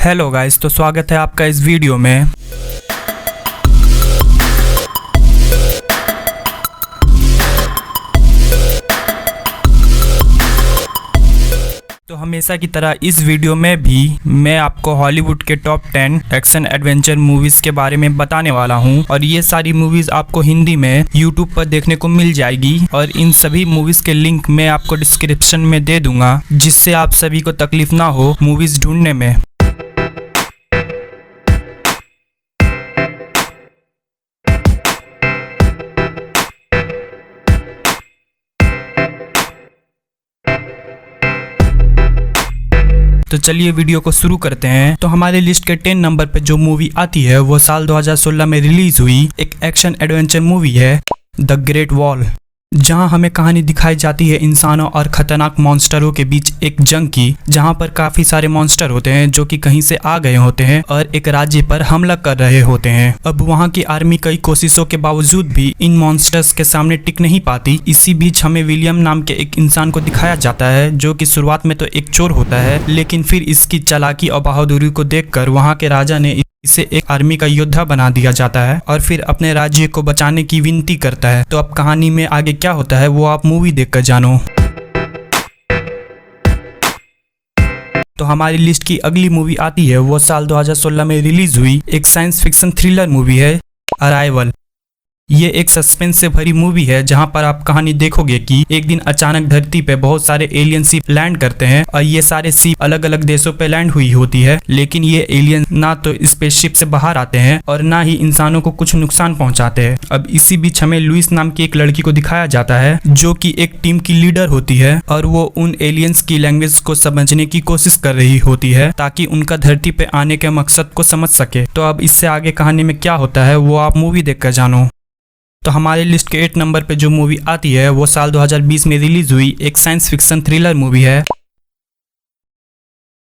Hello guys, तो स्वागत है आपका इस वीडियो में। तो हमेशा की तरह इस वीडियो में भी मैं आपको हॉलीवुड के टॉप 10 एक्शन एडवेंचर मूवीज के बारे में बताने वाला हूं और ये सारी मूवीज आपको हिंदी में यूट्यूब पर देखने को मिल जाएगी और इन सभी मूवीज के लिंक मैं आपको डिस्क्रिप्शन में दे दूंगा, जिससे आप सभी को तकलीफ ना हो मूवीज ढूंढने में। तो चलिए वीडियो को शुरू करते हैं। तो हमारे लिस्ट के 10 नंबर पे जो मूवी आती है वो साल 2016 में रिलीज हुई एक एक्शन एडवेंचर मूवी है द ग्रेट वॉल, जहां हमें कहानी दिखाई जाती है इंसानों और खतरनाक मॉन्स्टरों के बीच एक जंग की, जहां पर काफी सारे मॉन्स्टर होते हैं जो कि कहीं से आ गए होते हैं और एक राज्य पर हमला कर रहे होते हैं। अब वहां की आर्मी कई कोशिशों के बावजूद भी इन मॉन्स्टर्स के सामने टिक नहीं पाती। इसी बीच हमें विलियम नाम के एक इंसान को दिखाया जाता है जो कि शुरुआत में तो एक चोर होता है, लेकिन फिर इसकी चालाकी और बहादुरी को देखकर वहां के राजा ने इसे एक आर्मी का योद्धा बना दिया जाता है और फिर अपने राज्य को बचाने की विनती करता है। तो अब कहानी में आगे क्या होता है वो आप मूवी देखकर जानो। तो हमारी लिस्ट की अगली मूवी आती है वो साल 2016 में रिलीज हुई एक साइंस फिक्शन थ्रिलर मूवी है अराइवल। ये एक सस्पेंस से भरी मूवी है जहां पर आप कहानी देखोगे कि एक दिन अचानक धरती पे बहुत सारे एलियन शिप लैंड करते हैं और ये सारे शिप अलग अलग देशों पे लैंड हुई होती है, लेकिन ये एलियन ना तो स्पेसशिप से बाहर आते हैं और ना ही इंसानों को कुछ नुकसान पहुंचाते हैं। अब इसी बीच हमें लुइस नाम की एक लड़की को दिखाया जाता है जो कि एक टीम की लीडर होती है और वो उन एलियंस की लैंग्वेज को समझने की कोशिश कर रही होती है ताकि उनका धरती पे आने के मकसद को समझ सके। तो अब इससे आगे कहानी में क्या होता है वो आप मूवी देखकर जानो। तो हमारे लिस्ट के 8 नंबर पे जो मूवी आती है वो साल 2020 में रिलीज हुई एक साइंस फिक्शन थ्रिलर मूवी है,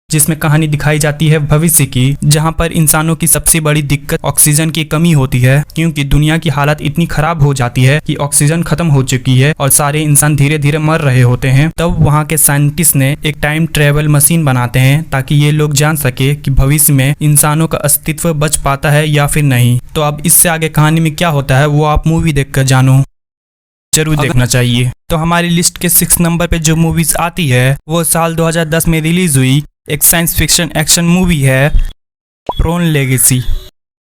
जिसमें कहानी दिखाई जाती है भविष्य की, जहां पर इंसानों की सबसे बड़ी दिक्कत ऑक्सीजन की कमी होती है, क्योंकि दुनिया की हालत इतनी खराब हो जाती है कि ऑक्सीजन खत्म हो चुकी है और सारे इंसान धीरे धीरे मर रहे होते हैं। तब वहां के साइंटिस्ट ने एक टाइम ट्रेवल मशीन बनाते हैं ताकि ये लोग जान सके कि भविष्य में इंसानों का अस्तित्व बच पाता है या फिर नहीं। तो अब इससे आगे कहानी में क्या होता है वो आप मूवी देखकर जानो, जरूर देखना चाहिए। तो हमारी लिस्ट के 6 नंबर पे जो मूवीज आती है वो साल 2010 में रिलीज हुई एक साइंस फिक्शन एक्शन मूवी है ट्रोन लेगेसी,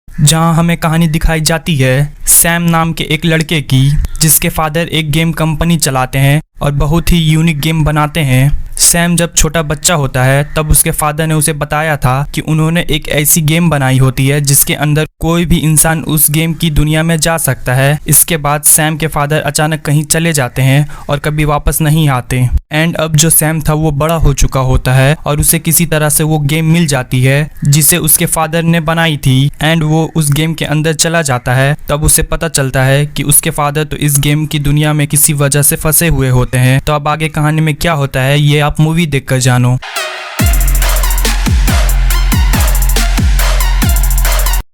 जहां हमें कहानी दिखाई जाती है सैम नाम के एक लड़के की, जिसके फादर एक गेम कंपनी चलाते हैं और बहुत ही यूनिक गेम बनाते हैं। सैम जब छोटा बच्चा होता है तब उसके फादर ने उसे बताया था कि उन्होंने एक ऐसी गेम बनाई होती है जिसके अंदर कोई भी इंसान उस गेम की दुनिया में जा सकता है। इसके बाद सैम के फादर अचानक कहीं चले जाते हैं और कभी वापस नहीं आते। एंड अब जो सैम था वो बड़ा हो चुका होता है और उसे किसी तरह से वो गेम मिल जाती है जिसे उसके फादर ने बनाई थी एंड वो उस गेम के अंदर चला जाता है। तब उसे पता चलता है कि उसके फादर तो इस गेम की दुनिया में किसी वजह से फंसे हुए होते हैं। तो अब आगे कहानी में क्या होता है ये आप मूवी देखकर जानो।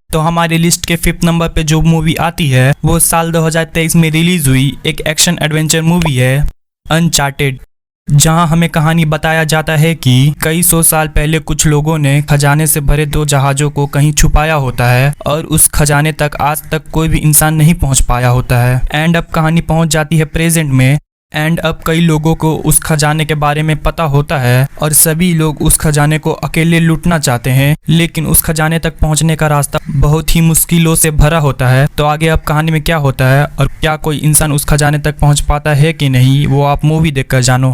तो हमारी लिस्ट के 5th नंबर पे जो मूवी आती है वो साल 2023 में रिलीज हुई एक एक्शन एडवेंचर मूवी है अनचार्टेड, जहां हमें कहानी बताया जाता है कि कई 100 साल पहले कुछ लोगों ने खजाने से भरे 2 जहाजों को कहीं छुपाया होता है और उस खजाने तक आज तक कोई भी इंसान नहीं पहुंच पाया होता है। एंड अब कहानी पहुंच जाती है प्रेजेंट में एंड अब कई लोगों को उस खजाने के बारे में पता होता है और सभी लोग उस खजाने को अकेले लूटना चाहते हैं, लेकिन उस खजाने तक पहुंचने का रास्ता बहुत ही मुश्किलों से भरा होता है। तो आगे अब कहानी में क्या होता है और क्या कोई इंसान उस खजाने तक पहुंच पाता है कि नहीं वो आप मूवी देखकर जानो।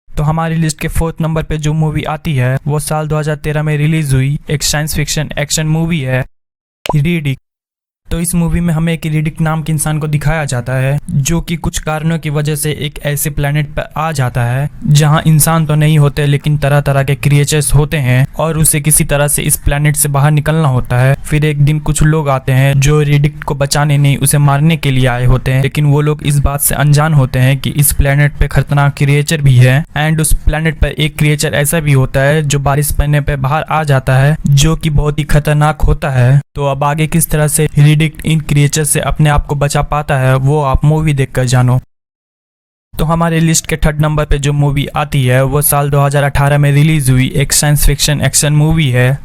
तो हमारी लिस्ट के 4th नंबर पे जो मूवी आती है वो साल 2013 में रिलीज हुई एक साइंस फिक्शन एक्शन मूवी है रिडिक। तो इस मूवी में हमें एक रिडिक नाम के इंसान को दिखाया जाता है जो कि कुछ कारणों की वजह से एक ऐसे प्लेनेट पर आ जाता है जहां इंसान तो नहीं होते लेकिन तरह तरह के क्रिएचर्स होते हैं और उसे किसी तरह से इस प्लेनेट से बाहर निकलना होता है। फिर एक दिन कुछ लोग आते हैं जो रिडिक को बचाने नहीं उसे मारने के लिए आए होते हैं, लेकिन वो लोग इस बात से अनजान होते हैं कि इस प्लेनेट पे खतरनाक क्रिएचर भी है एंड उस प्लेनेट पर एक क्रिएचर ऐसा भी होता है जो बारिश पड़ने पे बाहर आ जाता है जो कि बहुत ही खतरनाक होता है। तो अब आगे किस तरह से रिडिक इन क्रिएचर से अपने आप को बचा पाता है वो आप मूवी देखकर जानो। तो हमारे लिस्ट के थर्ड नंबर पे जो मूवी आती है वो साल 2018 में रिलीज हुई एक साइंस फिक्शन एक्शन मूवी है,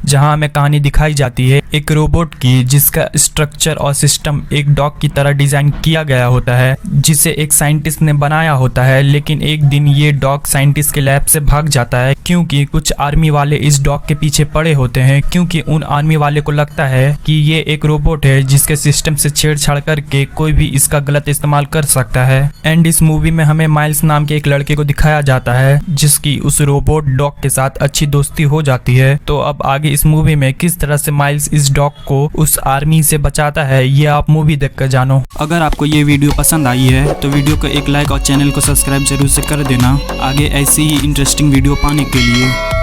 जहां हमें कहानी दिखाई जाती है एक रोबोट की जिसका स्ट्रक्चर और सिस्टम एक डॉग की तरह डिजाइन किया गया होता है, जिसे एक साइंटिस्ट ने बनाया होता है। लेकिन एक दिन ये डॉग साइंटिस्ट के लैब से भाग जाता है क्योंकि कुछ आर्मी वाले इस डॉग के पीछे पड़े होते हैं, क्योंकि उन आर्मी वाले को लगता है कि ये एक रोबोट है जिसके सिस्टम से छेड़छाड़ करके कोई भी इसका गलत इस्तेमाल कर सकता है। एंड इस मूवी में हमें माइल्स नाम के एक लड़के को दिखाया जाता है जिसकी उस रोबोट डॉग के साथ अच्छी दोस्ती हो जाती है। तो अब आगे इस मूवी में किस तरह से माइल्स इस डॉग को उस आर्मी से बचाता है, ये आप मूवी देखकर जानो। अगर आपको ये वीडियो पसंद आई है तो वीडियो को एक लाइक और चैनल को सब्सक्राइब जरूर से कर देना आगे ऐसी ही इंटरेस्टिंग वीडियो पाने के लिए।